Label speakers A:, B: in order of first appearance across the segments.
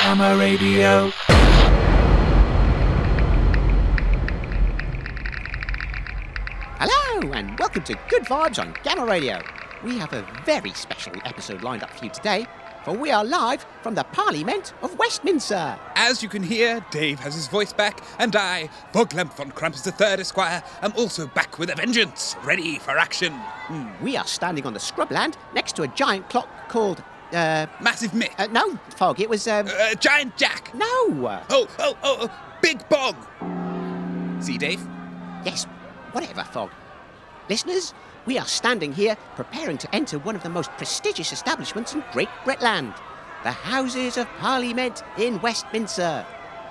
A: Gamma Radio.
B: Hello and welcome to Good Vibes on Gamma Radio. We have a very special episode lined up for you today, for we are live from the Parleyment of Westminster.
C: As you can hear, Dave has his voice back, and I, Boglamp von Krampus III Esquire, am also back with a vengeance, ready for action.
B: We are standing on the scrubland next to a giant clock called,
C: Massive Mick.
B: no, Fog, it was,
C: Giant Jack.
B: no.
C: Oh, Big Bog. See, Dave?
B: Yes, whatever, Fog. Listeners, we are standing here preparing to enter one of the most prestigious establishments in Great Britland, the Houses of Parliament in Westminster,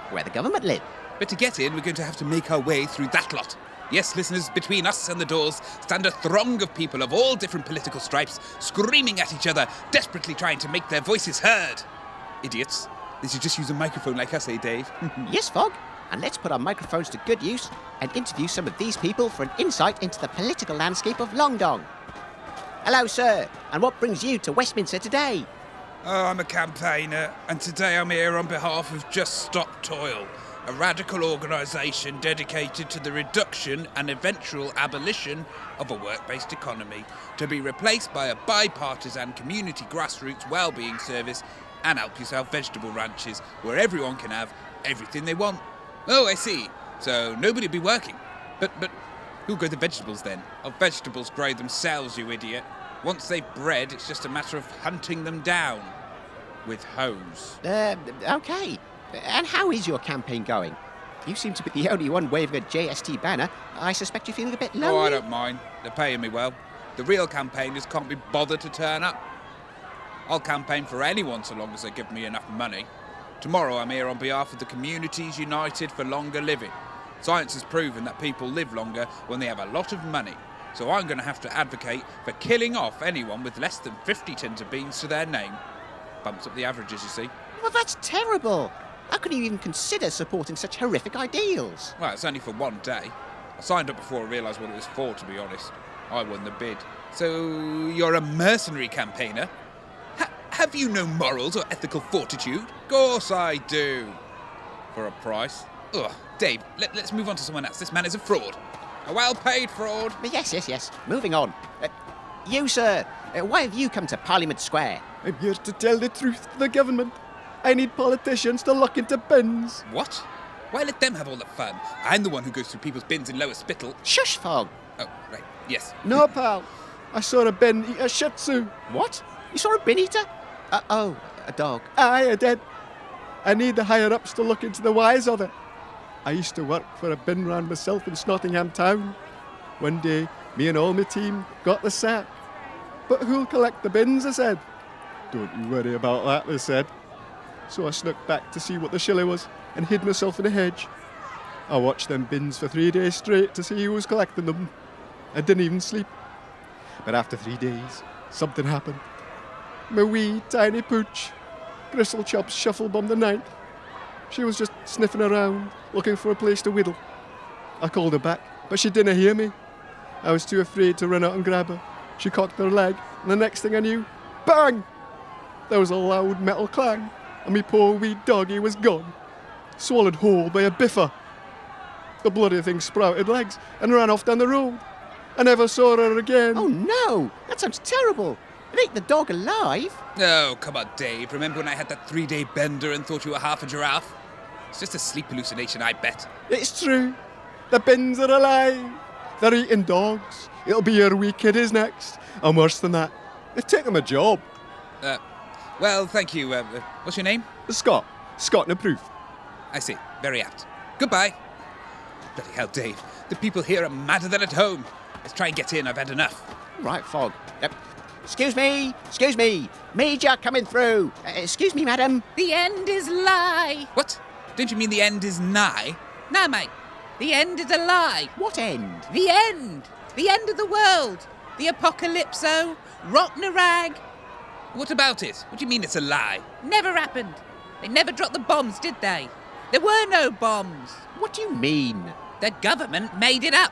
B: where the government live.
C: But to get in, we're going to have to make our way through that lot. Yes, listeners, between us and the doors stand a throng of people of all different political stripes, screaming at each other, desperately trying to make their voices heard. Idiots. They should just use a microphone like us, eh, Dave?
B: Yes, Fog, and let's put our microphones to good use and interview some of these people for an insight into the political landscape of Longdong. Hello, sir, and what brings you to Westminster today?
C: Oh, I'm a campaigner, and today I'm here on behalf of Just Stop Toil, a radical organisation dedicated to the reduction and eventual abolition of a work-based economy, to be replaced by a bipartisan community grassroots well-being service and help-yourself vegetable ranches where everyone can have everything they want. Oh, I see. So nobody will be working. But who'll grow the vegetables then? Oh, vegetables grow themselves, you idiot. Once they've bred, it's just a matter of hunting them down with hoes.
B: Okay. And how is your campaign going? You seem to be the only one waving a JST banner. I suspect you're feeling a bit lonely.
C: Oh, I don't mind. They're paying me well. The real campaigners can't be bothered to turn up. I'll campaign for anyone so long as they give me enough money. Tomorrow I'm here on behalf of the Communities United for Longer Living. Science has proven that people live longer when they have a lot of money. So I'm going to have to advocate for killing off anyone with less than 50 tins of beans to their name. Bumps up the averages, you see.
B: Well, that's terrible. How can you even consider supporting such horrific ideals?
C: Well, it's only for one day. I signed up before I realised what it was for, to be honest. I won the bid. So you're a mercenary campaigner? Have you no morals or ethical fortitude? Of course I do. For a price. Ugh, Dave, let's move on to someone else. This man is a fraud. A well-paid fraud.
B: Yes. Moving on. You, sir, why have you come to Parliament Square?
D: I'm here to tell the truth to the government. I need politicians to look into bins.
C: What? Why let them have all the fun? I'm the one who goes through people's bins in Lower Spittle.
B: Shush, Fog.
C: Oh, right, yes.
D: No, pal. I saw a bin eat a shih tzu.
B: What? You saw a bin eater? A dog.
D: Aye, I did. I need the higher-ups to look into the whys of it. I used to work for a bin round myself in Nottingham Town. One day, me and all my team got the sack. But who'll collect the bins, I said. Don't you worry about that, they said. So I snuck back to see what the shilly was and hid myself in a hedge. I watched them bins for 3 days straight to see who was collecting them. I didn't even sleep. But after 3 days, something happened. My wee, tiny pooch, Gristlechops Shufflebum the Ninth. She was just sniffing around, looking for a place to whittle. I called her back, but she didn't hear me. I was too afraid to run out and grab her. She cocked her leg, and the next thing I knew, bang! There was a loud metal clang, and me poor wee doggy was gone, swallowed whole by a biffer. The bloody thing sprouted legs and ran off down the road. I never saw her again.
B: Oh no, that sounds terrible. It ate the dog alive.
C: Oh, come on, Dave. Remember when I had that 3-day bender and thought you were half a giraffe? It's just a sleep hallucination, I bet.
D: It's true. The bins are alive. They're eating dogs. It'll be your wee kiddies next. And worse than that, they've taken my job.
C: Well, thank you. What's your name?
D: Scott and Proof.
C: I see. Very apt. Goodbye. Bloody hell, Dave. The people here are madder than at home. Let's try and get in. I've had enough.
B: Right, Fog. Excuse me. Major coming through. Excuse me, madam.
E: The end is lie.
C: What? Don't you mean the end is nigh?
E: No, mate. The end is a lie.
B: What end?
E: The end. The end of the world. The apocalypso. Rotten rag.
C: What about it? What do you mean it's a lie?
E: Never happened. They never dropped the bombs, did they? There were no bombs.
B: What do you mean?
E: The government made it up.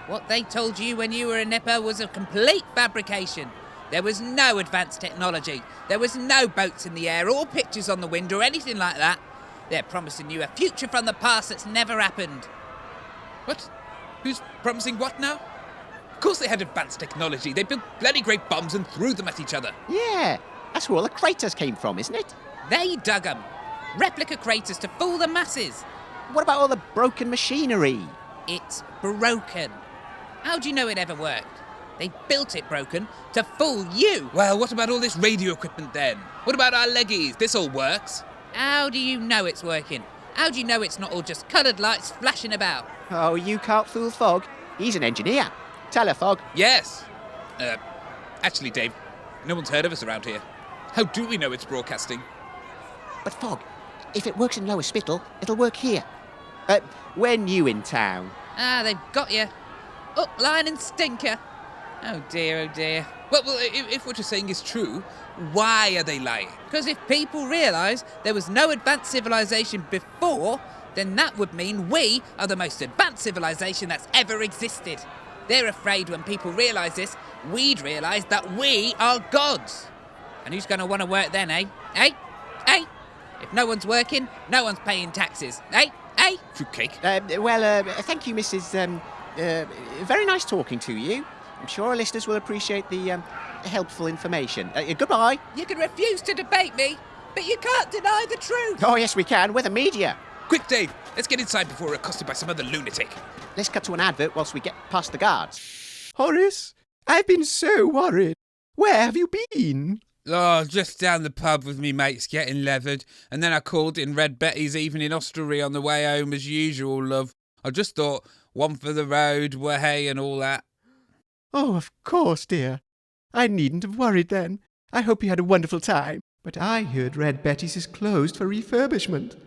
E: What they told you when you were a nipper was a complete fabrication. There was no advanced technology. There was no boats in the air or pictures on the wind or anything like that. They're promising you a future from the past that's never happened.
C: What? Who's promising what now? Of course they had advanced technology. They built bloody great bombs and threw them at each other.
B: Yeah, that's where all the craters came from, isn't it?
E: They dug them. Replica craters to fool the masses.
B: What about all the broken machinery?
E: It's broken. How do you know it ever worked? They built it broken to fool you.
C: Well, what about all this radio equipment then? What about our leggies? This all works.
E: How do you know it's working? How do you know it's not all just coloured lights flashing about?
B: Oh, you can't fool Fogg. He's an engineer. Tell her, Fogg.
C: Yes. Actually, Dave, no one's heard of us around here. How do we know it's broadcasting?
B: But Fogg, if it works in Lower Spittle, it'll work here. When you in town?
E: Ah, they've got you. Up, line and stinker. Oh dear, oh dear.
C: Well, if what you're saying is true, why are they lying?
E: Because if people realise there was no advanced civilization before, then that would mean we are the most advanced civilization that's ever existed. They're afraid when people realise this, we'd realise that we are gods. And who's going to want to work then, eh? Eh? Eh? If no one's working, no one's paying taxes. Eh? Eh?
C: Fruitcake.
B: Thank you, Mrs. Very nice talking to you. I'm sure our listeners will appreciate the helpful information. Goodbye.
E: You can refuse to debate me, but you can't deny the truth.
B: Oh, yes, we can. We're the media.
C: Quick, Dave, let's get inside before we're accosted by some other lunatic.
B: Let's cut to an advert whilst we get past the guards.
D: Horace, I've been so worried. Where have you been?
C: Oh, just down the pub with me mates getting leathered, and then I called in Red Betty's evening hostelry on the way home as usual, love. I just thought, one for the road, way and all that.
D: Oh, of course, dear. I needn't have worried then. I hope you had a wonderful time. But I heard Red Betty's is closed for refurbishment.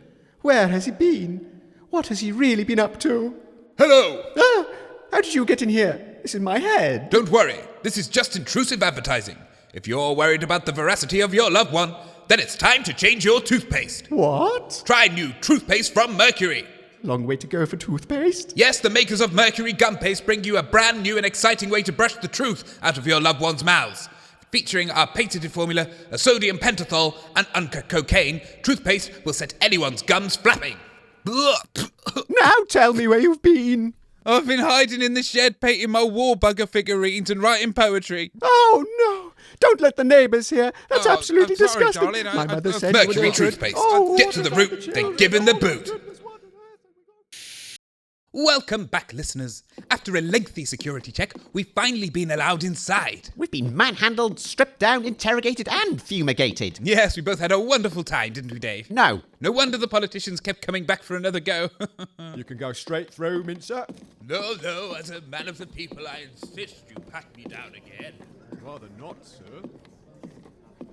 D: Where has he been? What has he really been up to?
C: Hello!
D: Ah! How did you get in here? This is my head.
C: Don't worry, this is just intrusive advertising. If you're worried about the veracity of your loved one, then it's time to change your toothpaste.
D: What?
C: Try new toothpaste from Mercury.
D: Long way to go for toothpaste?
C: Yes, the makers of Mercury Gum Paste bring you a brand new and exciting way to brush the truth out of your loved one's mouths. Featuring our patented formula, a sodium pentothal and uncut cocaine, toothpaste will set anyone's gums flapping.
D: Now tell me where you've been.
C: I've been hiding in the shed painting my war bugger figurines and writing poetry.
D: Oh, no. Don't let the neighbours hear. That's absolutely
C: I'm sorry,
D: disgusting.
C: darling.
D: My mother said
C: Mercury
D: you would
C: toothpaste.
D: Oh,
C: Get
D: what
C: to the
D: about
C: root,
D: the
C: then
D: children?
C: give him the
D: Oh,
C: boot.
D: goodness, what on earth have we got?
C: Welcome back, listeners. After a lengthy security check, we've finally been allowed inside.
B: We've been manhandled, stripped down, interrogated and fumigated.
C: Yes, we both had a wonderful time, didn't we, Dave?
B: No.
C: No wonder the politicians kept coming back for another go.
D: You can go straight through, Mincer.
C: No, as a man of the people, I insist you pat me down again.
D: Rather not, sir.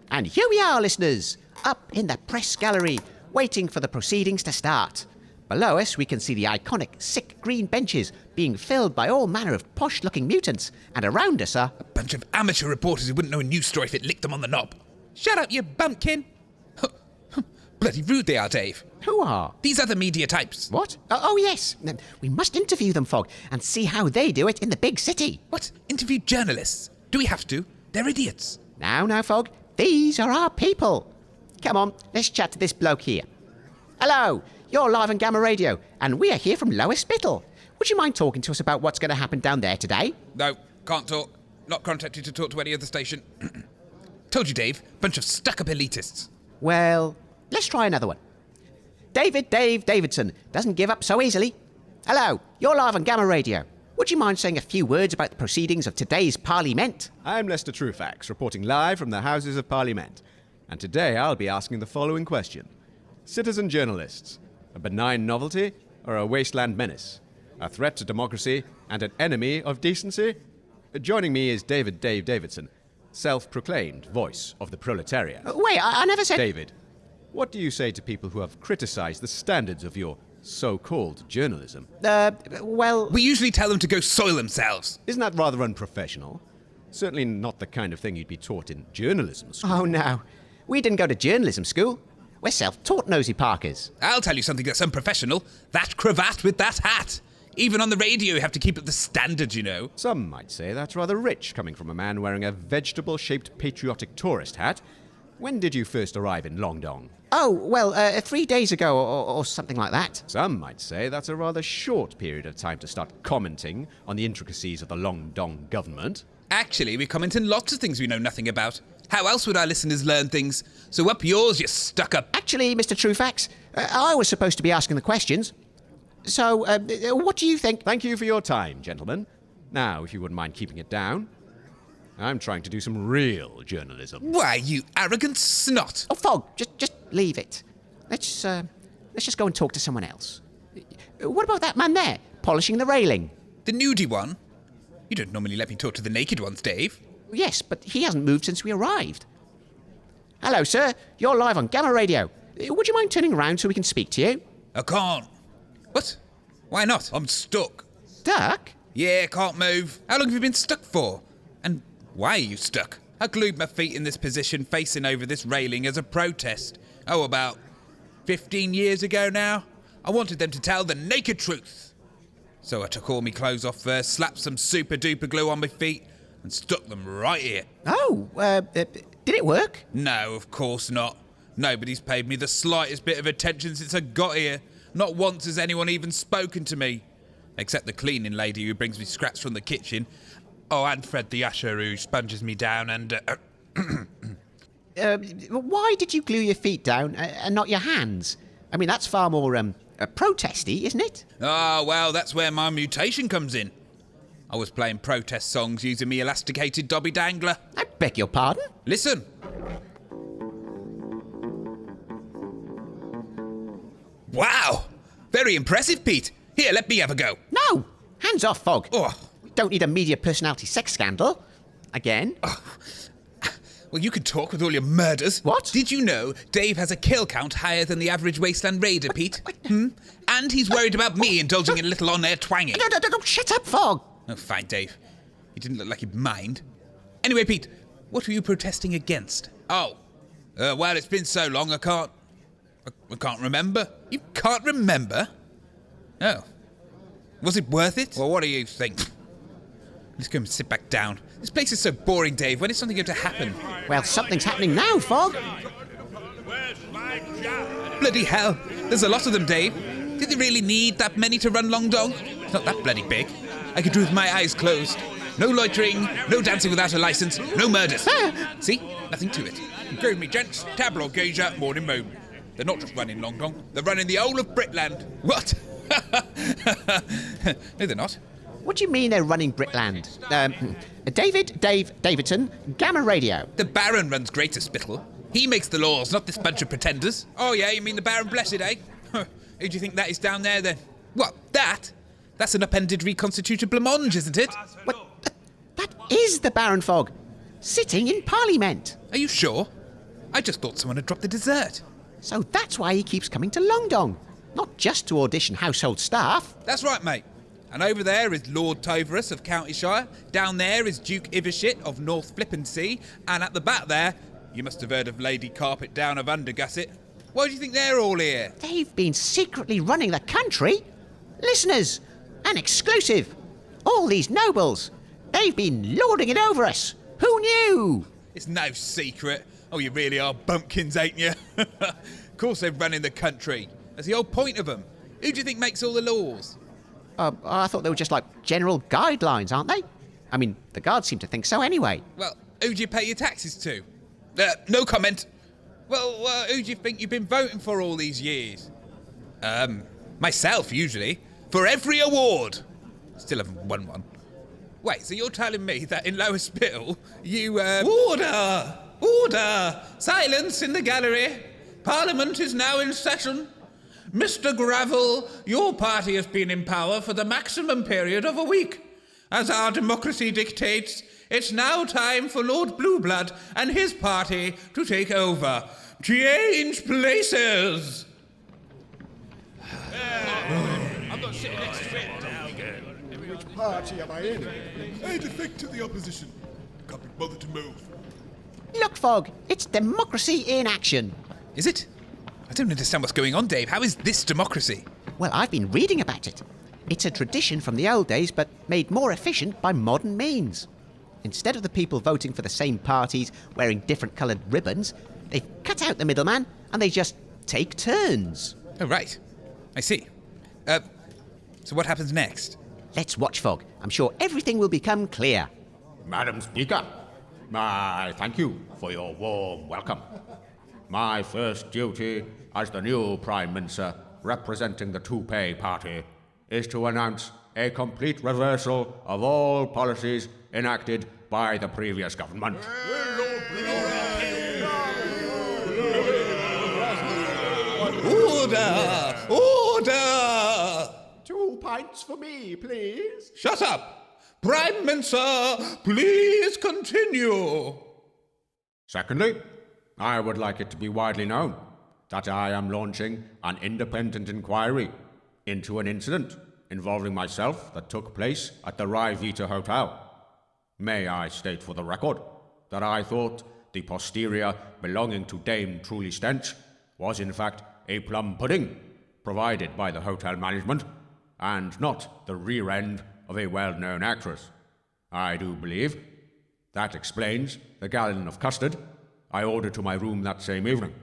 B: And here we are, listeners, up in the press gallery, waiting for the proceedings to start. Below us, we can see the iconic sick green benches being filled by all manner of posh-looking mutants, and around us are...
C: A bunch of amateur reporters who wouldn't know a news story if it licked them on the knob.
E: Shut up, you bumpkin.
C: Bloody rude they are, Dave.
B: Who are?
C: These other media types.
B: What? Oh, yes. We must interview them, Fogg, and see how they do it in the big city.
C: What? Interview journalists? Do we have to? They're idiots.
B: Now, Fogg, these are our people. Come on, let's chat to this bloke here. Hello, you're live on Gamma Radio, and we are here from Lower Spittle. Would you mind talking to us about what's going to happen down there today?
C: No, can't talk. Not contracted to talk to any other station. Told you, Dave. Bunch of stuck-up elitists.
B: Well, let's try another one. Dave Davidson doesn't give up so easily. Hello, you're live on Gamma Radio. Would you mind saying a few words about the proceedings of today's Parleyment?
A: I'm Lester Truefax, reporting live from the Houses of Parliament. And today I'll be asking the following question. Citizen journalists, a benign novelty or a wasteland menace? A threat to democracy and an enemy of decency? Joining me is Dave Davidson, self-proclaimed voice of the proletariat.
B: Wait, I never said...
A: David, what do you say to people who have criticized the standards of your so-called journalism?
B: Well...
C: We usually tell them to go soil themselves.
A: Isn't that rather unprofessional? Certainly not the kind of thing you'd be taught in journalism school.
B: Oh, no. We didn't go to journalism school. We're self-taught nosy parkers.
C: I'll tell you something that's unprofessional. That cravat with that hat. Even on the radio, you have to keep up the standard, you know.
A: Some might say that's rather rich, coming from a man wearing a vegetable-shaped patriotic tourist hat. When did you first arrive in Longdong?
B: Oh, well, 3 days ago or something like that.
A: Some might say that's a rather short period of time to start commenting on the intricacies of the Longdong government.
C: Actually, we comment on lots of things we know nothing about. How else would our listeners learn things? So up yours, you stuck-up.
B: Actually, Mr. Truefax, I was supposed to be asking the questions. So, what do you think?
A: Thank you for your time, gentlemen. Now, if you wouldn't mind keeping it down, I'm trying to do some real journalism.
C: Why, you arrogant snot.
B: Oh, Fogg, just leave it. Let's just go and talk to someone else. What about that man there, polishing the railing?
C: The nudie one? You don't normally let me talk to the naked ones, Dave.
B: Yes, but he hasn't moved since we arrived. Hello, sir. You're live on Gamma Radio. Would you mind turning around so we can speak to you?
C: I can't. What? Why not? I'm stuck.
B: Stuck?
C: Yeah, can't move. How long have you been stuck for? And why are you stuck? I glued my feet in this position facing over this railing as a protest. Oh, about 15 years ago now. I wanted them to tell the naked truth. So I took all my clothes off first, slapped some super duper glue on my feet and stuck them right here.
B: Oh, did it work?
C: No, of course not. Nobody's paid me the slightest bit of attention since I got here. Not once has anyone even spoken to me. Except the cleaning lady who brings me scraps from the kitchen. Oh, and Fred the usher who sponges me down and...
B: Why did you glue your feet down and not your hands? I mean, that's far more, protesty, isn't it?
C: Ah, well, that's where my mutation comes in. I was playing protest songs using me elasticated dobby dangler.
B: I beg your pardon?
C: Listen. Wow! Very impressive, Pete. Here, let me have a go.
B: No! Hands off, Fogg.
C: Oh.
B: We don't need a media personality sex scandal. Again.
C: Well, you can talk with all your murders.
B: What?
C: Did you know Dave has a kill count higher than the average wasteland raider, Pete? And he's worried about me indulging in a little on-air twanging.
B: No, shut up, Fogg.
C: Oh, fine, Dave. You didn't look like you'd mind. Anyway, Pete, what were you protesting against? Oh, well, it's been so long I can't remember. You can't remember? Oh. Was it worth it? Well, what do you think? Let's go and sit back down. This place is so boring, Dave. When is something going to happen?
B: Well, something's happening now, Fogg.
C: Bloody hell. There's a lot of them, Dave. Did they really need that many to run Longdong? It's not that bloody big. I could do with my eyes closed. No loitering, no dancing without a licence, no murders. See? Nothing to it. Good me, gents. Tableau Gazer, Morning Moon. They're not just running Longdong. They're running the whole of Britland. What? No, they're not.
B: What do you mean they're running Britland? Davidson, Gamma Radio.
C: The Baron runs Greater Spittle. He makes the laws, not this bunch of pretenders. Oh, yeah, you mean the Baron Blessed, eh? Who do you think that is down there, then? What, that? That's an appended reconstituted blancmange, isn't it?
B: What? That is the Baron, Fogg. Sitting in Parleyment.
C: Are you sure? I just thought someone had dropped the dessert.
B: So that's why he keeps coming to Longdong. Not just to audition household staff.
C: That's right, mate. And over there is Lord Toverus of Countyshire. Down there is Duke Ivershit of North Flippensea. And at the back there, you must have heard of Lady Carpet Down of Undergusset. Why do you think they're all here?
B: They've been secretly running the country. Listeners, an exclusive. All these nobles, they've been lording it over us. Who knew?
C: It's no secret. Oh, you really are bumpkins, ain't you? Of course they're running the country. That's the whole point of them. Who do you think makes all the laws?
B: I thought they were just like general guidelines, aren't they? I mean, the guards seem to think so anyway.
C: Well, who do you pay your taxes to? No comment. Well, who do you think you've been voting for all these years? Myself, usually. For every award. Still haven't won one. Wait, so you're telling me that in Lower Spittle, you, Order! Order! Silence in the gallery. Parliament is now in session. Mr. Gravel, your party has been in power for the maximum period of a week. As our democracy dictates, it's now time for Lord Blueblood and his party to take over. Change places!
F: I'm not sitting next to it.
D: Which party am I in?
F: I defect to the opposition. Can't be bothered to move.
B: Look, Fogg, it's democracy in action.
C: Is it? I don't understand what's going on, Dave. How is this democracy?
B: Well, I've been reading about it. It's a tradition from the old days, but made more efficient by modern means. Instead of the people voting for the same parties wearing different coloured ribbons, they've cut out the middleman and they just take turns.
C: Oh, right. I see. So what happens next?
B: Let's watch, Fogg. I'm sure everything will become clear.
G: Madam Speaker, I thank you for your warm welcome. My first duty as the new Prime Mincer representing the Toupee Party is to announce a complete reversal of all policies enacted by the previous government.
C: Order! Order!
D: 2 pints for me, please.
C: Shut up! Prime Mincer, please continue.
G: Secondly, I would like it to be widely known that I am launching an independent inquiry into an incident involving myself that took place at the Rye Vita Hotel. May I state for the record that I thought the posterior belonging to Dame Truly Stench was in fact a plum pudding provided by the hotel management and not the rear end of a well-known actress. I do believe that explains the gallon of custard I ordered to my room that same evening.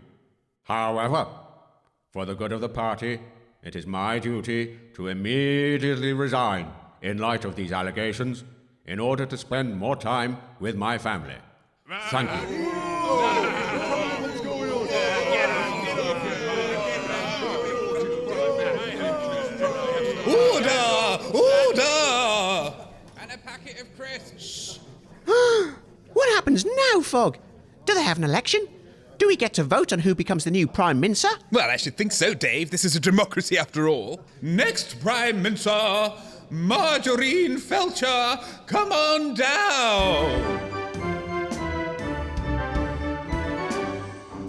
G: However, for the good of the party, it is my duty to immediately resign in light of these allegations in order to spend more time with my family. Thank you.
C: Order! Order! And a packet of crisps.
B: What happens now, Fogg? Do they have an election? Do we get to vote on who becomes the new Prime Mincer?
C: Well, I should think so, Dave. This is a democracy after all. Next Prime Mincer, Margarine Felcher, come on down.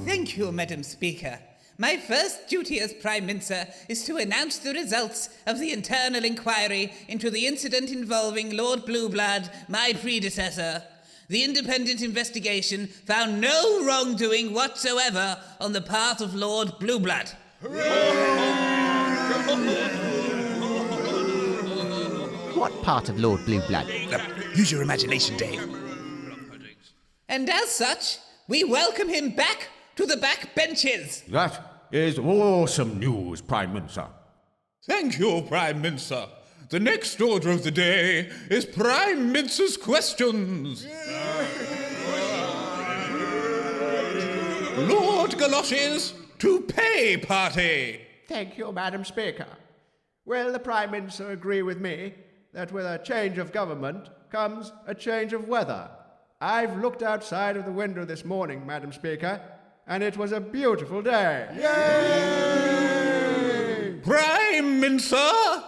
E: Thank you, Madam Speaker. My first duty as Prime Mincer is to announce the results of the internal inquiry into the incident involving Lord Blueblood, my predecessor. The independent investigation found no wrongdoing whatsoever on the part of Lord Blueblood.
B: What part of Lord Blueblood?
C: Use your imagination, Dave.
E: And as such, we welcome him back to the back benches.
G: That is awesome news, Prime Mincer.
C: Thank you, Prime Mincer. The next order of the day is Prime Mincer's questions. Lord Galoshes, Toupee Party.
D: Thank you, Madam Speaker. Will the Prime Mincer agree with me that with a change of government comes a change of weather? I've looked outside of the window this morning, Madam Speaker, and it was a beautiful day. Yay!
C: Prime Mincer?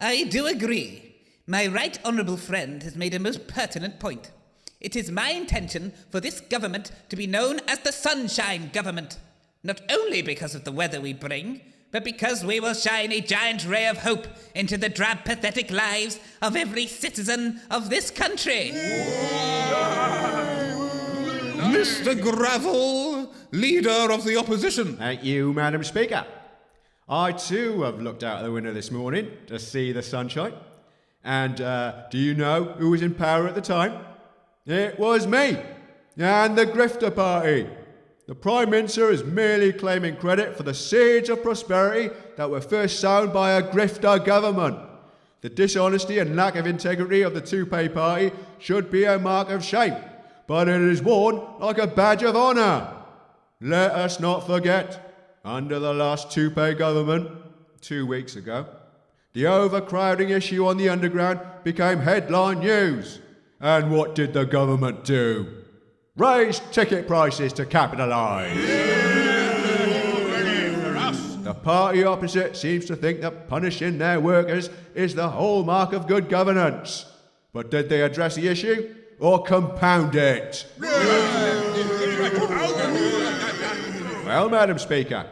E: I do agree. My right honourable friend has made a most pertinent point. It is my intention for this government to be known as the Sunshine Government, not only because of the weather we bring, but because we will shine a giant ray of hope into the drab, pathetic lives of every citizen of this country.
C: Mr. Gravel, Leader of the Opposition.
D: Thank you, Madam Speaker. I too have looked out the window this morning to see the sunshine. And do you know who was in power at the time? It was me and the Grifter Party. The Prime Mincer is merely claiming credit for the seeds of prosperity that were first sown by a grifter government. The dishonesty and lack of integrity of the Toupee Party should be a mark of shame, but it is worn like a badge of honour. Let us not forget, under the last Toupee government, 2 weeks ago, the overcrowding issue on the underground became headline news. And what did the government do? Raise ticket prices to capitalise. The party opposite seems to think that punishing their workers is the hallmark of good governance. But did they address the issue or compound it? Well, Madam Speaker,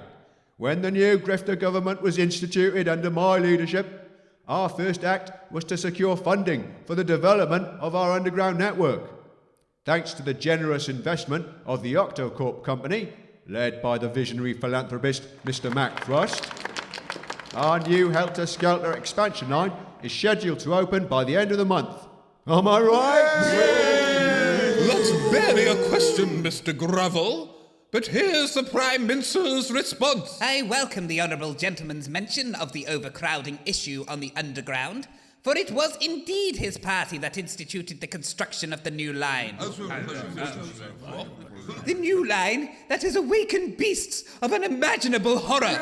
D: when the new grifter government was instituted under my leadership, our first act was to secure funding for the development of our underground network. Thanks to the generous investment of the Octocorp Company, led by the visionary philanthropist Mr. Mac Frost, Our new Helter Skelter expansion line is scheduled to open by the end of the month. Am I right?
C: That's barely a question, Mr. Gravel. But here's the Prime Mincer's response.
E: I welcome the honourable gentleman's mention of the overcrowding issue on the underground, for it was indeed his party that instituted the construction of the new line. The new line that has awakened beasts of unimaginable horror.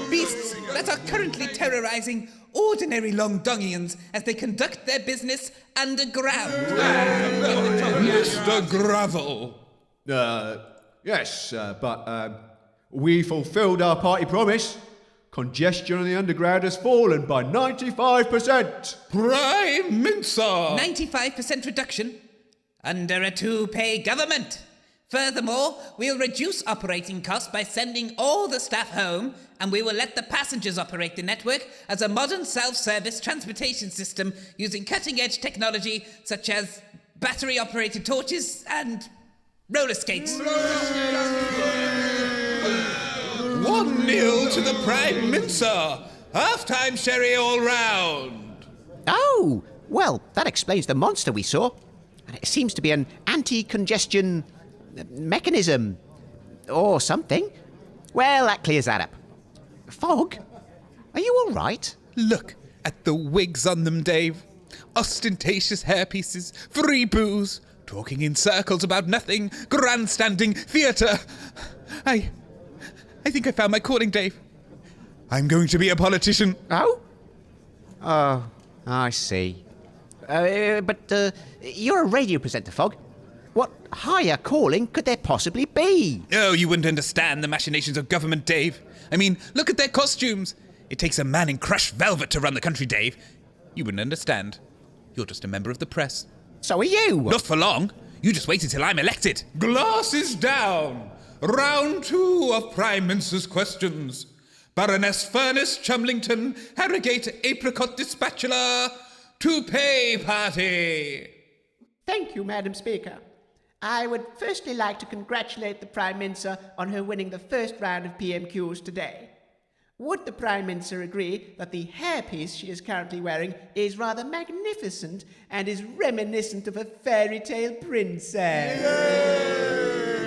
E: Beasts that are currently terrorising ordinary Longdongians as they conduct their business underground.
C: Mr. Gravel.
D: Yes, but we fulfilled our party promise. Congestion on the underground has fallen by 95%.
C: Prime Mincer.
E: 95% reduction under a two-pay government. Furthermore, we'll reduce operating costs by sending all the staff home, and we will let the passengers operate the network as a modern self-service transportation system using cutting-edge technology such as battery-operated torches and roller skates.
C: 1-0 to the Prime Mincer. Half-time sherry all round.
B: Oh, well, that explains the monster we saw. It seems to be an anti-congestion mechanism or something. Well, that clears that up. Fog, are you all right?
C: Look at the wigs on them, Dave. Ostentatious hairpieces, free booze, talking in circles about nothing, grandstanding theatre. I think I found my calling, Dave. I'm going to be a politician.
B: Oh? Oh, I see. But you're a radio presenter, Fog. What higher calling could there possibly be?
C: Oh, you wouldn't understand the machinations of government, Dave. I mean, look at their costumes. It takes a man in crushed velvet to run the country, Dave. You wouldn't understand. You're just a member of the press.
B: So are you.
C: Not for long. You just wait until I'm elected. Glasses down. Round 2 of Prime Mincer's questions. Baroness Furnace Chumlington, Harrogate Apricot Dispatcher, Toupee Party.
H: Thank you, Madam Speaker. I would firstly like to congratulate the Prime Mincer on her winning the first round of PMQs today. Would the Prime Mincer agree that the hairpiece she is currently wearing is rather magnificent and is reminiscent of a fairy tale princess?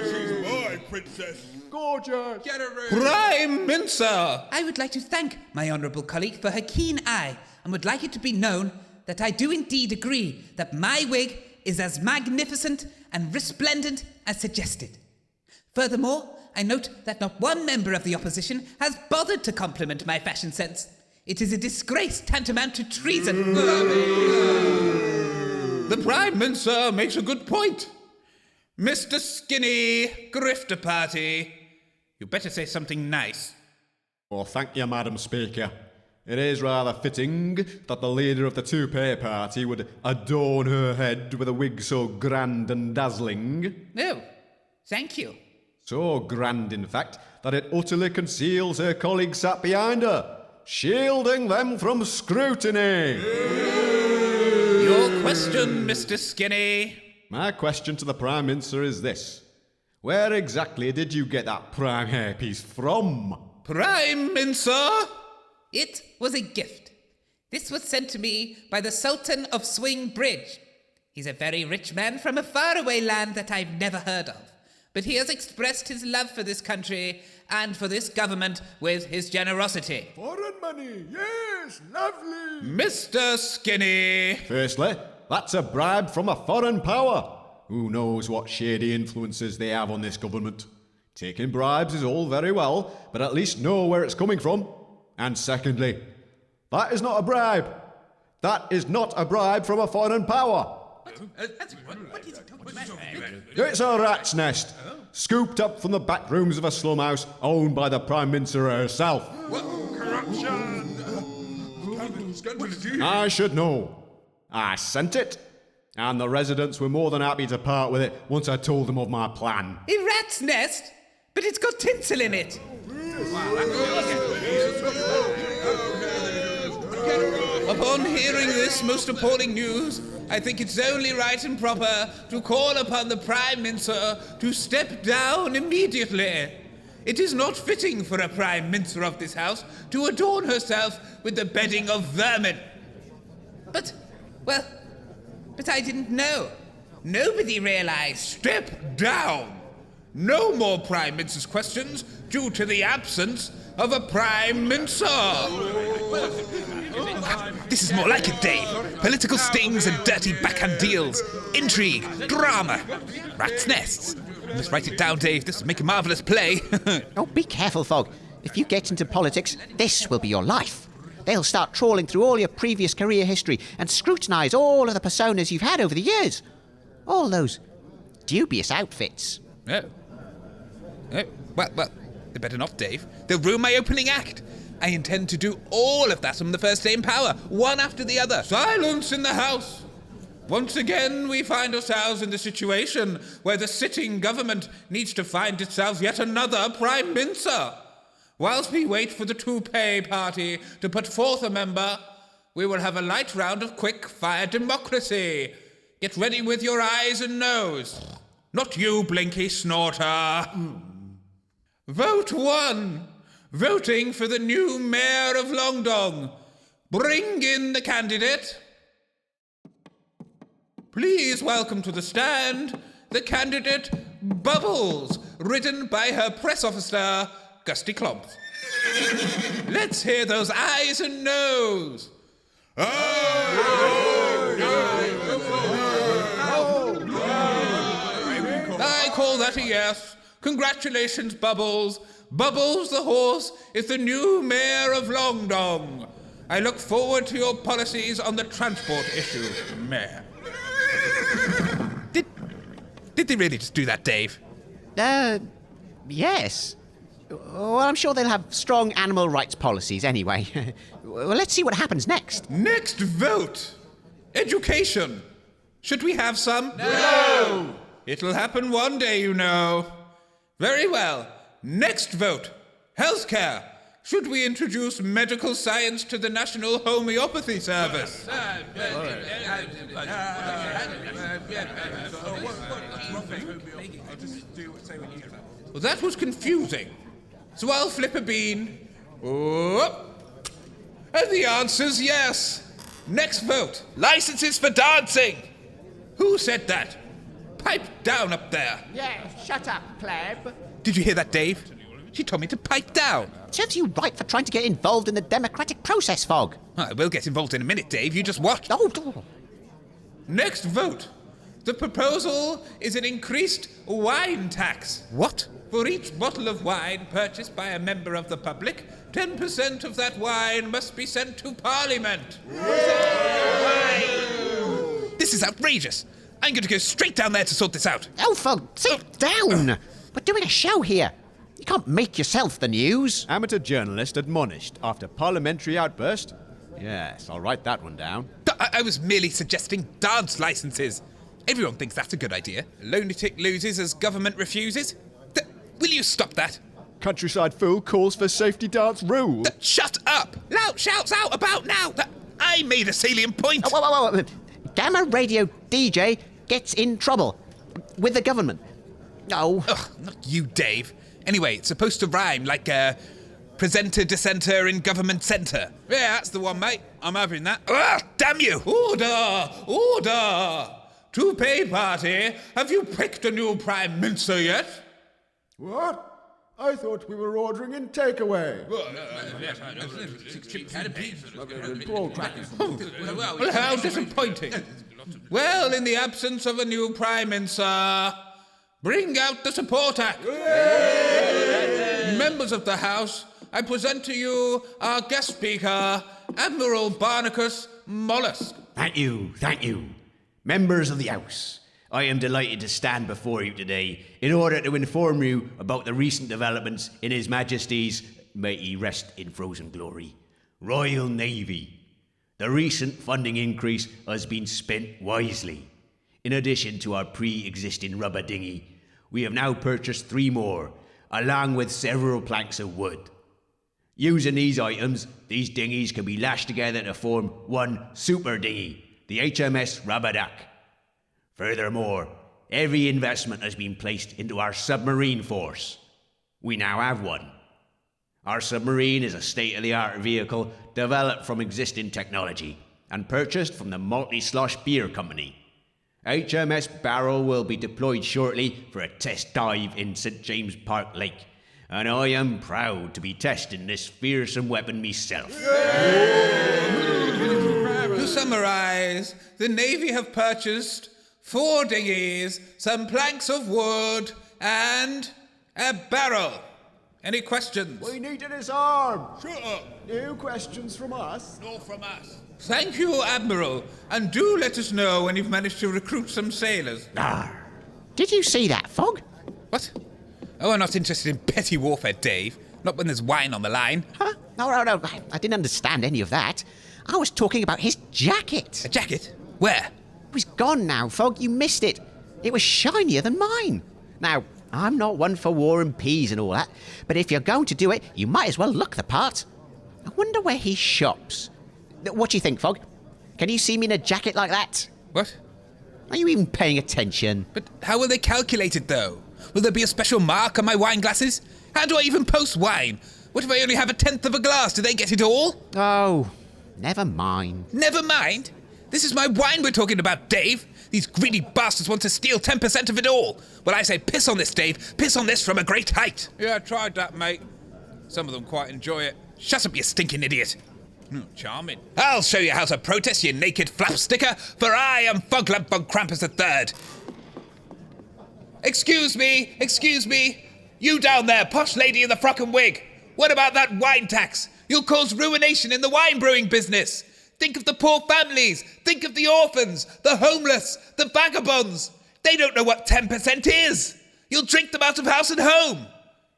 F: She's my princess.
D: Gorgeous.
F: Get her ready.
C: Prime Mincer.
E: I would like to thank my honourable colleague for her keen eye and would like it to be known that I do indeed agree that my wig is as magnificent and resplendent as suggested. Furthermore, I note that not one member of the opposition has bothered to compliment my fashion sense. It is a disgrace tantamount to treason.
C: The Prime Mincer makes a good point. Mr. Skinny, Grifter Party. You better say something nice.
D: Well, thank you, Madam Speaker. It is rather fitting that the leader of the Toupee Party would adorn her head with a wig so grand and dazzling.
E: No, thank you.
D: So grand, in fact, that it utterly conceals her colleagues sat behind her, shielding them from scrutiny.
C: Your question, Mr. Skinny.
D: My question to the Prime Mincer is this. Where exactly did you get that prime hairpiece from?
C: Prime Mincer?
E: It was a gift. This was sent to me by the Sultan of Swing Bridge. He's a very rich man from a faraway land that I've never heard of. But he has expressed his love for this country and for this government with his generosity.
F: Foreign money, yes, lovely.
C: Mr. Skinny.
D: Firstly, that's a bribe from a foreign power. Who knows what shady influences they have on this government? Taking bribes is all very well, but at least know where it's coming from. And secondly, that is not a bribe. That is not a bribe from a foreign power. It's a rat's nest, scooped up from the back rooms of a slum house owned by the Prime Mincer herself.
F: Corruption.
D: I should know. I sent it, and the residents were more than happy to part with it once I told them of my plan.
E: A rat's nest? But it's got tinsel in it.
C: Upon hearing this most appalling news, I think it's only right and proper to call upon the Prime Mincer to step down immediately. It is not fitting for a Prime Mincer of this house to adorn herself with the bedding of vermin.
E: But I didn't know. Nobody realized.
C: Step down! No more Prime Mincer's questions due to the absence of a Prime Mincer! This is more like it, Dave. Political stings and dirty backhand deals. Intrigue, drama, rats' nests. You must write it down, Dave. This will make a marvellous play.
B: Oh, be careful, Fogg. If you get into politics, this will be your life. They'll start trawling through all your previous career history and scrutinise all of the personas you've had over the years. All those dubious outfits.
C: Oh. Well, they better not, Dave. They'll ruin my opening act. I intend to do all of that on the first day in power, one after the other. Silence in the House! Once again, we find ourselves in the situation where the sitting government needs to find itself yet another Prime Mincer. Whilst we wait for the toupee party to put forth a member, we will have a light round of quick-fire democracy. Get ready with your eyes and nose. Not you, Blinky Snorter. Vote 1. Voting for the new Mayor of Longdong. Bring in the candidate. Please welcome to the stand the candidate Bubbles, ridden by her press officer, Gusty Clomps. Let's hear those eyes and nose. I call that a yes. Congratulations, Bubbles. Bubbles the horse is the new Mayor of Longdong. I look forward to your policies on the transport issue, Mayor. Did they really just do that, Dave?
B: Yes. Well, I'm sure they'll have strong animal rights policies anyway. Well, let's see what happens next.
C: Next vote. Education. Should we have some?
F: No!
C: It'll happen one day, you know. Very well. Next vote. Healthcare. Should we introduce medical science to the National Homeopathy Service? Well, that was confusing. So I'll flip a bean. Oh. And the answer's yes. Next vote. Licenses for dancing. Who said that? Pipe down up there.
H: Yeah, shut up, pleb.
C: Did you hear that, Dave? She told me to pipe down.
B: Serves you right for trying to get involved in the democratic process, Fogg.
C: I will get involved in a minute, Dave. You just watch.
B: Oh.
C: Next vote. The proposal is an increased wine tax. What? For each bottle of wine purchased by a member of the public, 10% of that wine must be sent to Parleyment. This is outrageous. I'm going to go straight down there to sort this out.
B: Oh, Fogg, sit down. We're doing a show here. You can't make yourself the news.
A: Amateur journalist admonished after parliamentary outburst. Yes, I'll write that one down.
C: I was merely suggesting dance licenses. Everyone thinks that's a good idea. Lunatic loses as government refuses. Will you stop that?
D: Countryside Fool calls for safety dance rule.
C: Shut up! Loud shouts out about now! I made a salient point!
B: Whoa. Gamma radio DJ gets in trouble with the government. No.
C: Ugh, not you, Dave. Anyway, it's supposed to rhyme like presenter, dissenter in government centre. Yeah, that's the one, mate. I'm having that. Ugh, damn you! Order! Order! Toupee party, have you picked a new Prime Mincer yet?
D: What? I thought we were ordering in takeaway.
C: Well, how disappointing. Well, in the absence of a new Prime Mincer, bring out the Support Act. Members of the House, I present to you our guest speaker, Admiral Barnacus Mollusk.
I: Thank you. Members of the House, I am delighted to stand before you today in order to inform you about the recent developments in His Majesty's, may he rest in frozen glory, Royal Navy. The recent funding increase has been spent wisely. In addition to our pre-existing rubber dinghy, we have now purchased 3 more, along with several planks of wood. Using these items, these dinghies can be lashed together to form one super dinghy, the HMS Rubberduck. Furthermore, every investment has been placed into our submarine force. We now have one. Our submarine is a state-of-the-art vehicle developed from existing technology and purchased from the Multi-Slosh Beer Company. HMS Barrel will be deployed shortly for a test dive in St. James Park Lake, and I am proud to be testing this fearsome weapon myself.
C: To summarise, the Navy have purchased 4 dinghies, some planks of wood, and a barrel. Any questions?
D: We need to disarm.
F: Shut up.
D: No questions from us.
F: No from us.
C: Thank you, Admiral, and do let us know when you've managed to recruit some sailors.
B: Did you see that, Fogg?
C: What? Oh, I'm not interested in petty warfare, Dave. Not when there's wine on the line.
B: Huh? No, I didn't understand any of that. I was talking about his jacket.
C: A jacket? Where?
B: It was gone now, Fogg. You missed it. It was shinier than mine. Now, I'm not one for war and peace and all that, but if you're going to do it, you might as well look the part. I wonder where he shops. What do you think, Fogg? Can you see me in a jacket like that?
C: What?
B: Are you even paying attention?
C: But how will they calculate it, though? Will there be a special mark on my wine glasses? How do I even post wine? What if I only have 1/10 of a glass? Do they get it all?
B: Oh, never mind.
C: Never mind. This is my wine we're talking about, Dave. These greedy bastards want to steal 10% of it all. Well, I say piss on this, Dave. Piss on this from a great height. Yeah, I tried that, mate. Some of them quite enjoy it. Shut up, you stinking idiot. Charming. I'll show you how to protest, you naked flap sticker, for I am Foglamp von Krampus III. Excuse me. You down there, posh lady in the frock and wig. What about that wine tax? You'll cause ruination in the wine brewing business. Think of the poor families. Think of the orphans, the homeless, the vagabonds. They don't know what 10% is. You'll drink them out of house and home.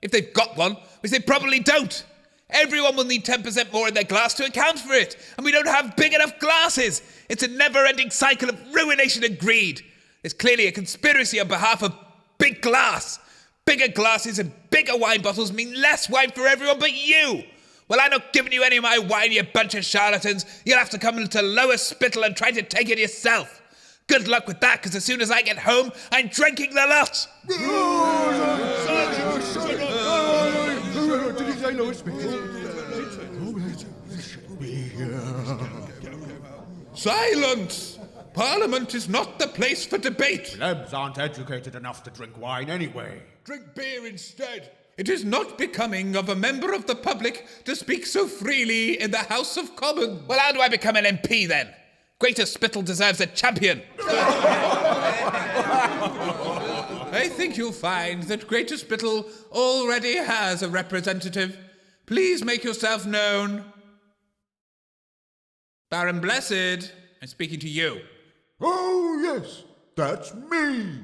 C: If they've got one, which they probably don't. Everyone will need 10% more in their glass to account for it, and we don't have big enough glasses. It's a never-ending cycle of ruination and greed. There's clearly a conspiracy on behalf of big glass. Bigger glasses and bigger wine bottles mean less wine for everyone but you. Well, I'm not giving you any of my wine, you bunch of charlatans. You'll have to come into Lower Spittle and try to take it yourself. Good luck with that, because as soon as I get home, I'm drinking the lot. Silence! Parliament is not the place for debate.
G: Plebs aren't educated enough to drink wine anyway.
F: Drink beer instead.
C: It is not becoming of a member of the public to speak so freely in the House of Commons. Well, how do I become an MP then? Greater Spittle deserves a champion. I think you'll find that Greater Spittle already has a representative. Please make yourself known. Baron Blessed, I'm speaking to you.
F: Oh, yes, that's me.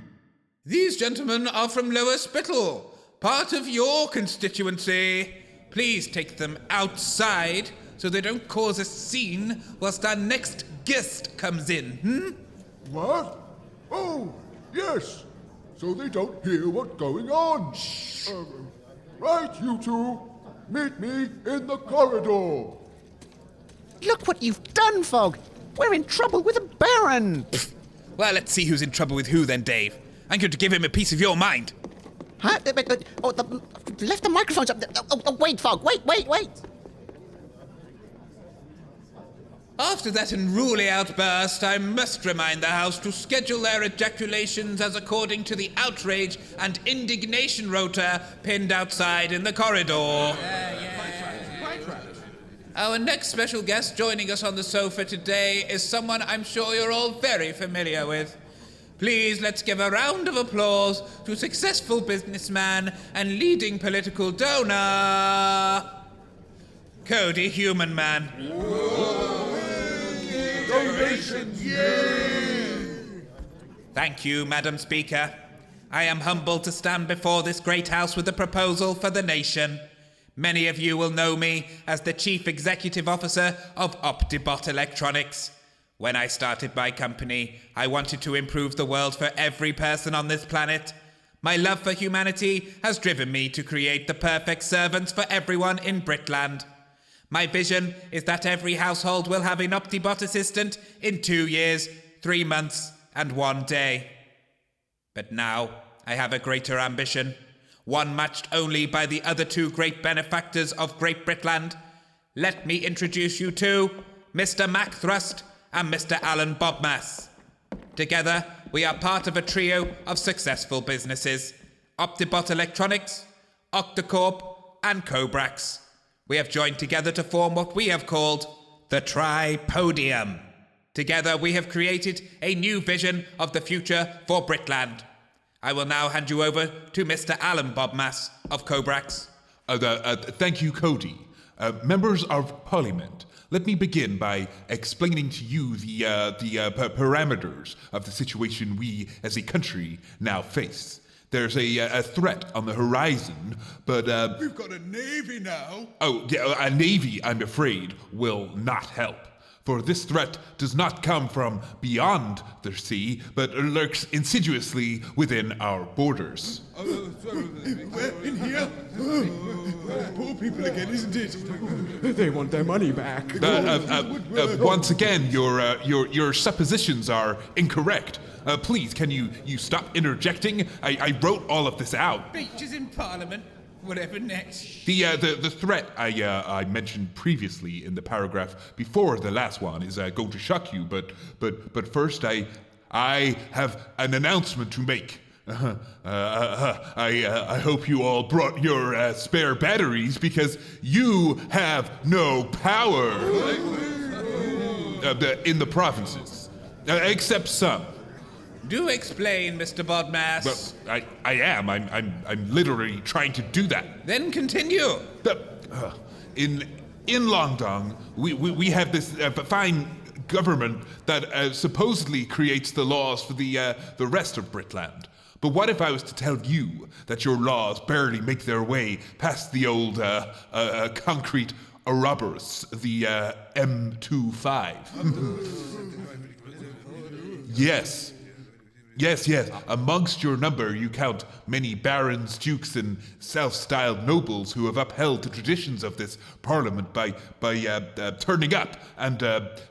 C: These gentlemen are from Lower Spittle, part of your constituency. Please take them outside so they don't cause a scene whilst our next guest comes in,
F: What? Oh, yes, so they don't hear what's going on. Right, you two, meet me in the corridor.
B: Look what you've done, Fogg. We're in trouble with a baron.
C: Well, let's see who's in trouble with who then, Dave. I'm going to give him a piece of your mind.
B: Huh? Left the microphones up. Wait, Fogg. Wait.
C: After that unruly outburst, I must remind the House to schedule their ejaculations as according to the outrage and indignation rota pinned outside in the corridor. Our next special guest joining us on the sofa today is someone I'm sure you're all very familiar with. Please let's give a round of applause to successful businessman and leading political donor, Cody Human Man.
F: Donations, yay!
C: Thank you, Madam Speaker. I am humbled to stand before this great house with a proposal for the nation. Many of you will know me as the Chief Executive Officer of Optibot Electronics. When I started my company, I wanted to improve the world for every person on this planet. My love for humanity has driven me to create the perfect servants for everyone in Britland. My vision is that every household will have an Optibot assistant in 2 years, 3 months, and 1 day. But now I have a greater ambition. one matched only by the other two great benefactors of Great Britland. Let me introduce you to Mr. Mac Thrust and Mr. Alan Bobmass. Together, we are part of a trio of successful businesses: Optibot Electronics, Octocorp, and Cobrax. We have joined together to form what we have called the Tripodium. Together, we have created a new vision of the future for Britland. I will now hand you over to Mr. Alan Bobmass of Cobrax.
J: Thank you, Cody. Members of Parliament, let me begin by explaining to you the parameters of the situation we as a country now face. There's a threat on the horizon, but
F: We've got a navy now.
J: Oh, yeah, a navy, I'm afraid, will not help. For this threat does not come from beyond the sea, but lurks insidiously within our borders.
F: Where? In here? Poor people again, isn't it?
D: They want their money back.
J: Once again, your suppositions are incorrect. Please, can you stop interjecting? I wrote all of this out.
C: Speeches in Parliament. Whatever next.
J: The threat I mentioned previously in the paragraph before the last one is going to shock you, but first I have an announcement to make. I hope you all brought your spare batteries because you have no power in the provinces, except some.
C: Do explain, Mr. Bodmass.
J: Well, I am. I'm literally trying to do that.
C: Then continue.
J: In Longdong, we have this fine government that supposedly creates the laws for the rest of Britland. But what if I was to tell you that your laws barely make their way past the old concrete Ouroboros, the M25? Yes. Yes. Amongst your number, you count many barons, dukes, and self-styled nobles who have upheld the traditions of this parliament by turning up and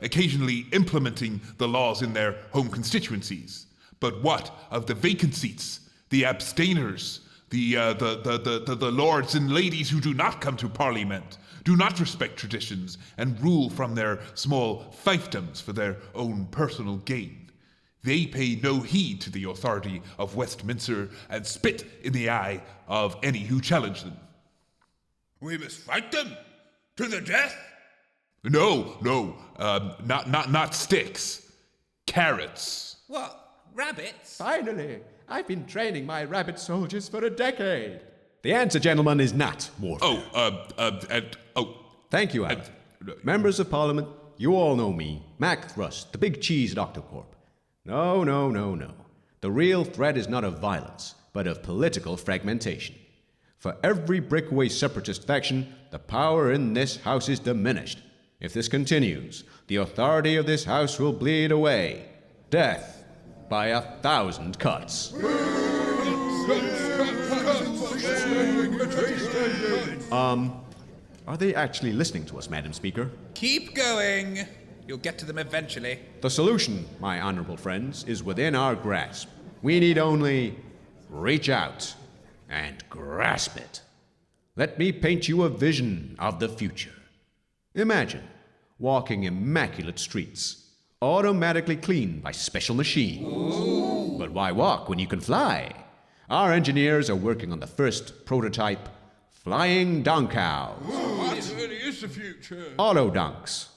J: occasionally implementing the laws in their home constituencies. But what of the vacant seats, the abstainers, the lords and ladies who do not come to Parliament, do not respect traditions, and rule from their small fiefdoms for their own personal gain? They pay no heed to the authority of Westmincer and spit in the eye of any who challenge them.
F: We must fight them to the death.
J: No, not sticks, carrots.
C: What? Rabbits?
D: Finally, I've been training my rabbit soldiers for a decade.
A: The answer, gentlemen, is not warfare. Thank you, Alan. Members of Parliament, you all know me, Mac Thrust, the big cheese at Octocorp. No. The real threat is not of violence, but of political fragmentation. For every breakaway separatist faction, the power in this house is diminished. If this continues, the authority of this house will bleed away. Death by 1,000 cuts. Are they actually listening to us, Madam Speaker?
C: Keep going. You'll get to them eventually.
A: The solution, my honorable friends, is within our grasp. We need only reach out and grasp it. Let me paint you a vision of the future. Imagine walking immaculate streets, automatically cleaned by special machines. Ooh. But why walk when you can fly? Our engineers are working on the first prototype flying dunk cows.
F: What really is the future?
A: Auto dunks.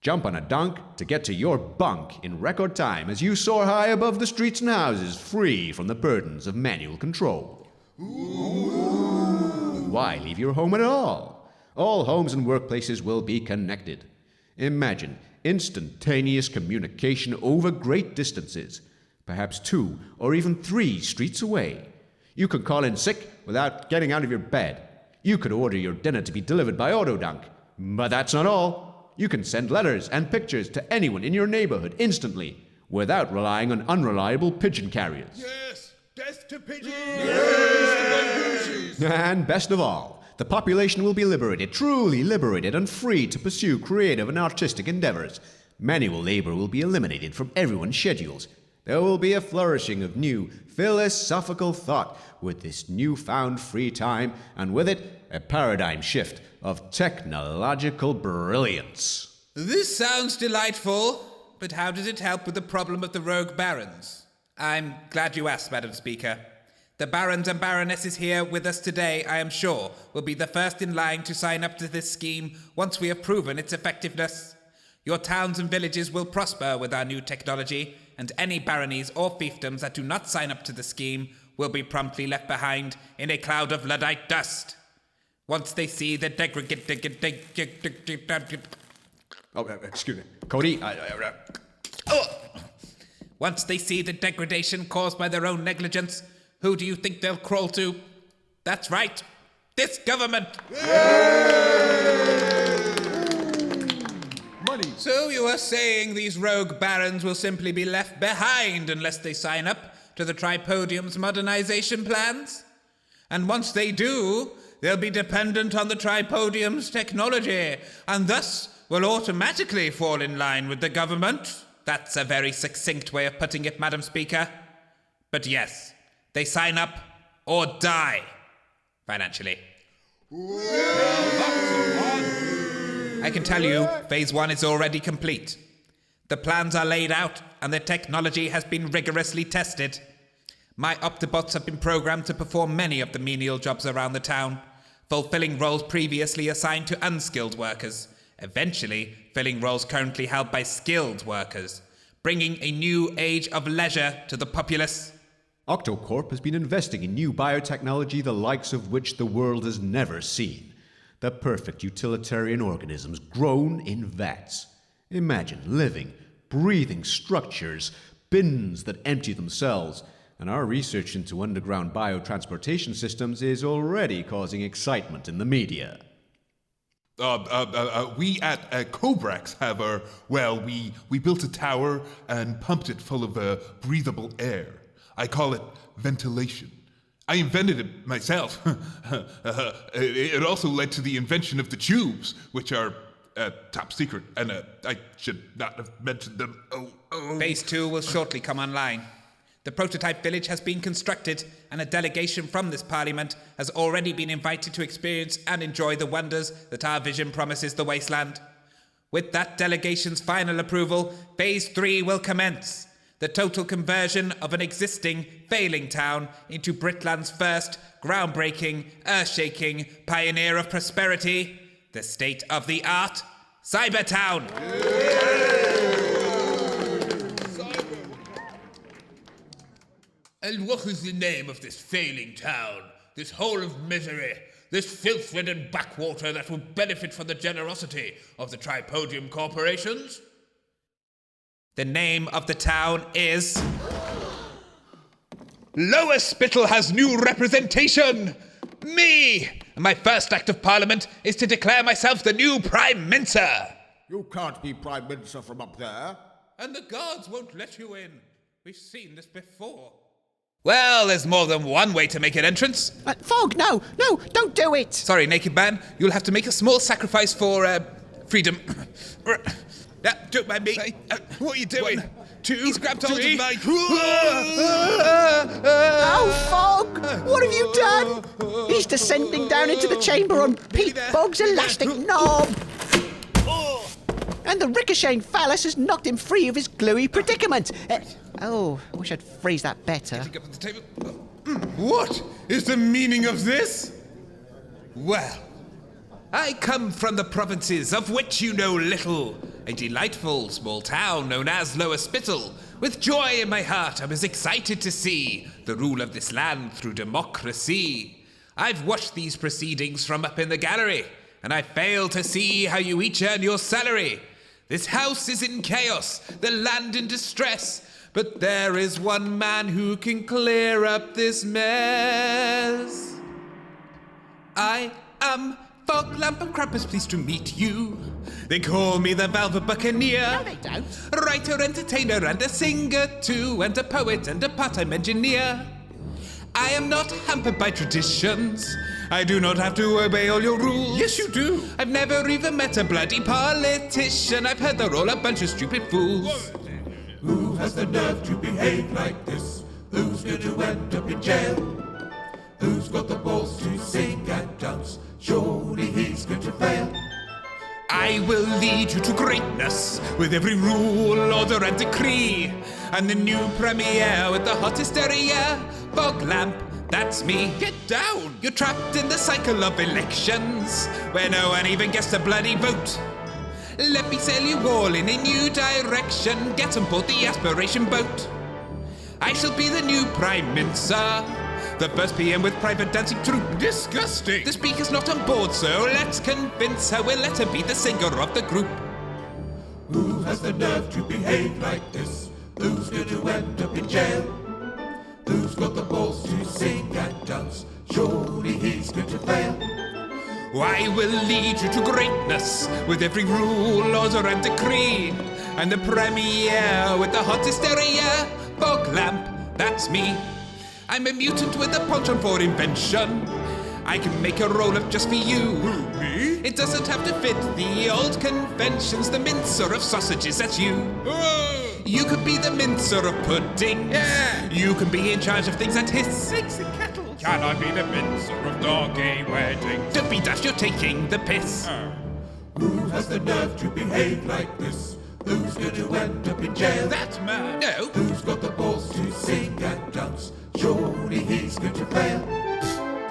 A: Jump on a dunk to get to your bunk in record time as you soar high above the streets and houses, free from the burdens of manual control. Ooh. Why leave your home at all? All homes and workplaces will be connected. Imagine instantaneous communication over great distances, perhaps 2 or even 3 streets away. You could call in sick without getting out of your bed. You could order your dinner to be delivered by Autodunk. But that's not all. You can send letters and pictures to anyone in your neighborhood instantly, without relying on unreliable pigeon carriers.
F: Yes, death to pigeons!
A: Yes! And best of all, the population will be liberated, truly liberated, and free to pursue creative and artistic endeavors. Manual labor will be eliminated from everyone's schedules. There will be a flourishing of new philosophical thought with this newfound free time, and with it, a paradigm shift of technological brilliance.
C: This sounds delightful, but how does it help with the problem of the rogue barons? I'm glad you asked, Madam Speaker. The barons and baronesses here with us today, I am sure, will be the first in line to sign up to this scheme once we have proven its effectiveness. Your towns and villages will prosper with our new technology, and any baronies or fiefdoms that do not sign up to the scheme will be promptly left behind in a cloud of Luddite dust. Once they see the
A: Excuse me. Cody,
C: Once they see the degradation caused by their own negligence, who do you think they'll crawl to? That's right, this government!
F: Money.
C: So you are saying these rogue barons will simply be left behind unless they sign up to the Tripodium's modernization plans? And once they do, they'll be dependent on the Tripodium's technology, and thus will automatically fall in line with the government? That's a very succinct way of putting it, Madam Speaker. But yes, they sign up or die financially. I can tell you, Phase 1 is already complete. The plans are laid out, and the technology has been rigorously tested. My Optibots have been programmed to perform many of the menial jobs around the town, fulfilling roles previously assigned to unskilled workers, eventually filling roles currently held by skilled workers, bringing a new age of leisure to the populace.
A: Octocorp has been investing in new biotechnology the likes of which the world has never seen. The perfect utilitarian organisms grown in vats. Imagine living, breathing structures, bins that empty themselves. And our research into underground biotransportation systems is already causing excitement in the media.
J: We at Cobrax have we built a tower and pumped it full of breathable air. I call it ventilation. I invented it myself. It also led to the invention of the tubes, which are top secret, and I should not have mentioned them.
C: Phase 2 will shortly come online. The prototype village has been constructed, and a delegation from this parliament has already been invited to experience and enjoy the wonders that our vision promises the wasteland. With that delegation's final approval, Phase 3 will commence. The total conversion of an existing, failing town into Britland's first, groundbreaking, earth-shaking pioneer of prosperity, the state-of-the-art Cybertown.
K: And what is the name of this failing town, this hole of misery, this filth-ridden backwater that will benefit from the generosity of the Tripodium corporations?
C: The name of the town is...
K: Lower Spittle has new representation! Me! And my first act of parliament is to declare myself the new Prime Mincer!
F: You can't be Prime Mincer from up there.
C: And the guards won't let you in. We've seen this before.
K: Well, there's more than one way to make an entrance.
B: Fog, no, don't do it.
C: Sorry, Naked Man. You'll have to make a small sacrifice for, freedom.
K: Don't mind me. What are you doing? 1, 2,
C: He's grabbed hold of my...
B: Oh, Fog! What have you done? He's descending down into the chamber on Pete Bog's elastic knob. And the ricocheting phallus has knocked him free of his gluey predicament. I wish I'd phrased that better.
C: Pick up the table. What is the meaning of this? Well, I come from the provinces of which you know little. A delightful small town known as Lower Spittle. With joy in my heart, I was excited to see the rule of this land through democracy. I've watched these proceedings from up in the gallery, and I fail to see how you each earn your salary. This house is in chaos, the land in distress, but there is one man who can clear up this mess. I am Fog Lamp and Krampus, pleased to meet you. They call me the Velvet Buccaneer.
B: No, they don't.
C: Writer, entertainer, and a singer too, and a poet and a part-time engineer. I am not hampered by traditions. I do not have to obey all your rules.
K: Yes, you do.
C: I've never even met a bloody politician. I've heard they're all a bunch of stupid fools. Ooh.
K: Who has the nerve to behave like this? Who's going to end up in jail? Who's got the balls to sing and dance? Surely he's going to fail.
C: I will lead you to greatness with every rule, order and decree. And the new premier with the hot hysteria, fog lamp, that's me. Get down! You're trapped in the cycle of elections, where no one even gets to bloody vote. Let me sail you all in a new direction, get on board the aspiration boat. I shall be the new Prime Mincer, the first PM with private dancing troupe. Disgusting! The speaker's not on board, so let's convince her we'll let her be the singer of the group.
K: Who has the nerve to behave like this? Who's going to end up in jail? Who's got the balls to sing and dance? Surely he's going to fail.
C: I will lead you to greatness with every rule, order and decree. And the premier with the hot hysteria, fog lamp, that's me. I'm a mutant with a penchant for invention. I can make a roll-up just for you.
K: Who, me?
C: It doesn't have to fit the old conventions. The mincer of sausages, that's you. You could be the mincer of puddings.
K: Yeah.
C: You can be in charge of things that hiss.
K: Eggs and kettles.
C: Can I be the mincer of doggy weddings? Don't be daft, you're taking the piss.
K: Who has the nerve to behave like this? Who's going to end up in jail?
C: That's mad. No.
K: Who's got the balls to sing and dance? Surely he's going to fail.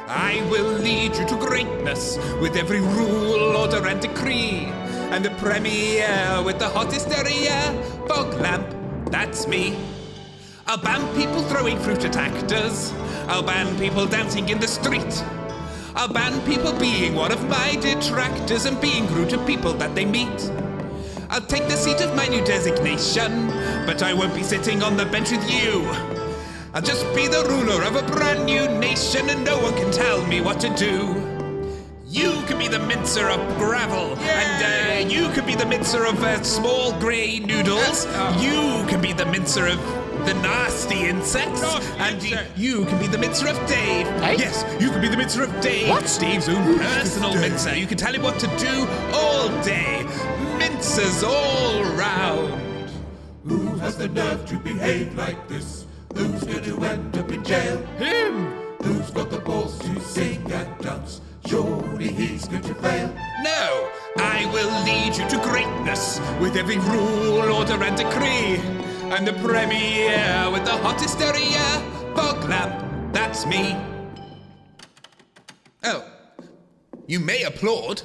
C: I will lead you to greatness with every rule, order and decree. And the premier with the hot hysteria, fog lamp, that's me. I'll ban people throwing fruit at actors. I'll ban people dancing in the street. I'll ban people being one of my detractors and being rude to people that they meet. I'll take the seat of my new designation, but I won't be sitting on the bench with you. I'll just be the ruler of a brand new nation and no one can tell me what to do. You can be the mincer of gravel, and you can be the mincer of small grey noodles. You can be the mincer of the nasty insects, and you can be the mincer of Dave.
B: Hey?
C: Yes, you can be the mincer of Dave.
B: What?
C: Dave's own personal mincer. You can tell him what to do all day. Mincers all round.
K: Who has the nerve to behave like this? Who's going to end up in jail?
C: Him!
K: Who's got the balls to sing and dance? Surely he's going to fail.
C: No, I will lead you to greatness with every rule, order and decree. I'm the premier with the hot hysteria, fog lamp, that's me. Oh, you may applaud.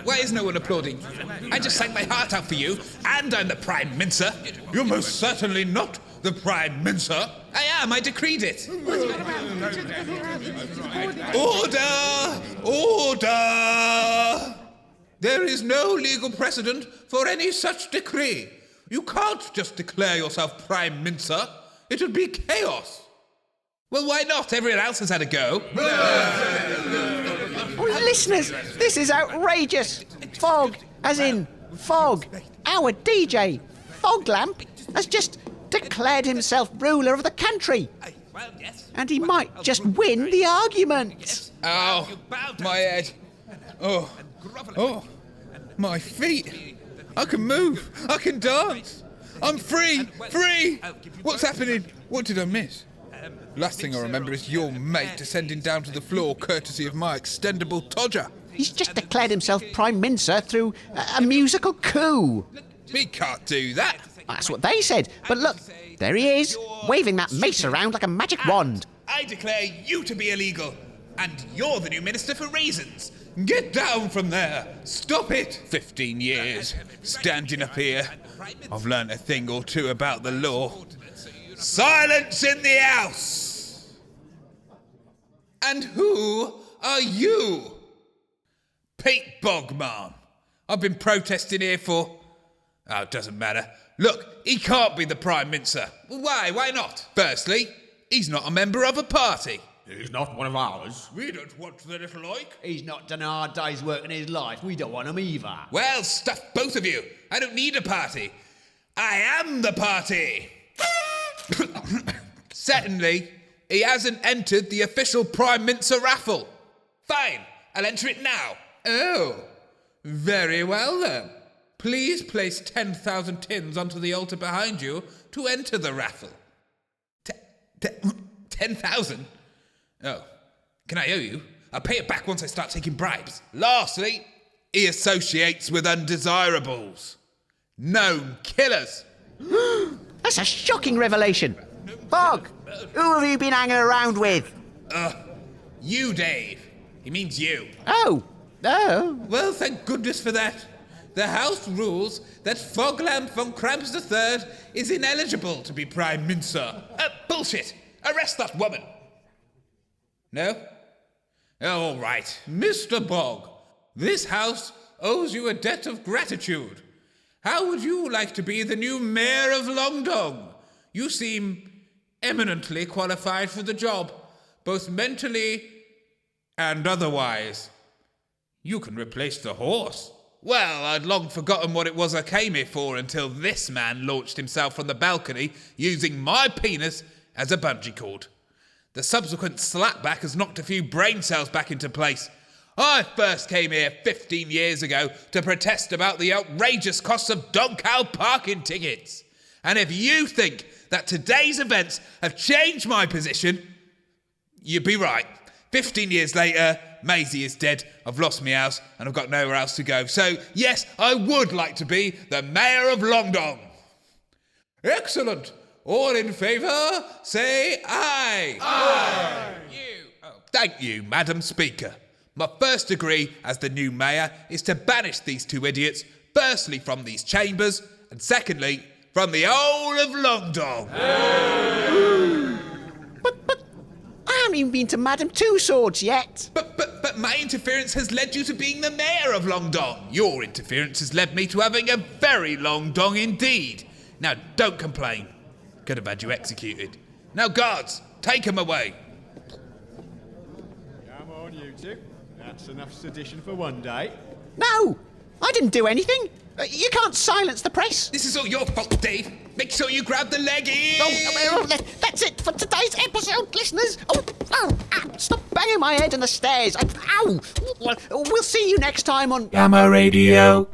C: Why is no one applauding? I just sang my heart out for you, and I'm the Prime Mincer.
K: You're most certainly not the Prime Mincer.
C: I am, I decreed it. Order! Order! There is no legal precedent for any such decree. You can't just declare yourself Prime Mincer. It would be chaos. Well, why not? Everyone else has had a go.
B: Listeners, this is outrageous. Fog, as in Fog, our DJ, Fog Lamp, has just declared himself ruler of the country.
C: Well, yes.
B: And he might just win the argument.
C: Ow, my head. Oh, my feet. I can move. I can dance. I'm free. Free. What's happening? What did I miss? Last thing I remember is your mate descending down to the floor courtesy of my extendable todger.
B: He's just declared himself Prime Mincer through a musical coup.
C: He can't do that.
B: That's what they said. But look, there he is, waving that mace around like a magic wand.
C: I declare you to be illegal. And you're the new minister for reasons. Get down from there. Stop it. 15 years standing up here. I've learnt a thing or two about the law. Silence in the house! And who are you? Pete Bogman. I've been protesting here for... Oh, it doesn't matter. Look, he can't be the Prime Mincer. Why? Why not? Firstly, he's not a member of a party.
G: He's not one of ours.
K: We don't want the little oik.
I: He's not done a hard day's work in his life. We don't want him either.
C: Well, stuff both of you. I don't need a party. I am the party. Secondly, he hasn't entered the official Prime Mincer raffle. Fine, I'll enter it now. Oh, very well then. please place 10,000 tins onto the altar behind you to enter the raffle. 10,000? Oh, can I owe you? I'll pay it back once I start taking bribes. Lastly, he associates with undesirables. Known killers.
B: That's a shocking revelation. Fog, who have you been hanging around with?
C: You, Dave. He means you.
B: Oh.
C: Well, thank goodness for that. The House rules that Foglamp von Kramps III is ineligible to be Prime Mincer. Bullshit! Arrest that woman! No? Oh, all right. Mr. Bog, this house owes you a debt of gratitude. How would you like to be the new mayor of Longdong? You seem eminently qualified for the job, both mentally and otherwise. You can replace the horse. Well, I'd long forgotten what it was I came here for until this man launched himself from the balcony using my penis as a bungee cord. The subsequent slapback has knocked a few brain cells back into place. I first came here 15 years ago to protest about the outrageous costs of dog-cow parking tickets. And if you think that today's events have changed my position, you'd be right. 15 years later, Maisie is dead, I've lost my house, and I've got nowhere else to go. So, yes, I would like to be the mayor of Longdong. Excellent. All in favour, say aye. Aye. Thank you, Madam Speaker. My first degree as the new mayor is to banish these two idiots, firstly from these chambers, and secondly, from the whole of Longdong.
B: But I haven't even been to Madam Two Swords yet.
C: But my interference has led you to being the mayor of Longdong. Your interference has led me to having a very long dong indeed. Now, don't complain. Could have had you executed. Now, guards, take him away.
A: Come on, you two. That's enough sedition for one day.
B: No, I didn't do anything. You can't silence the press.
C: This is all your fault, Dave. Make sure you grab the leggies.
B: That's it for today's episode, listeners. Stop banging my head on the stairs. Ow. We'll see you next time on
K: Gamma Radio.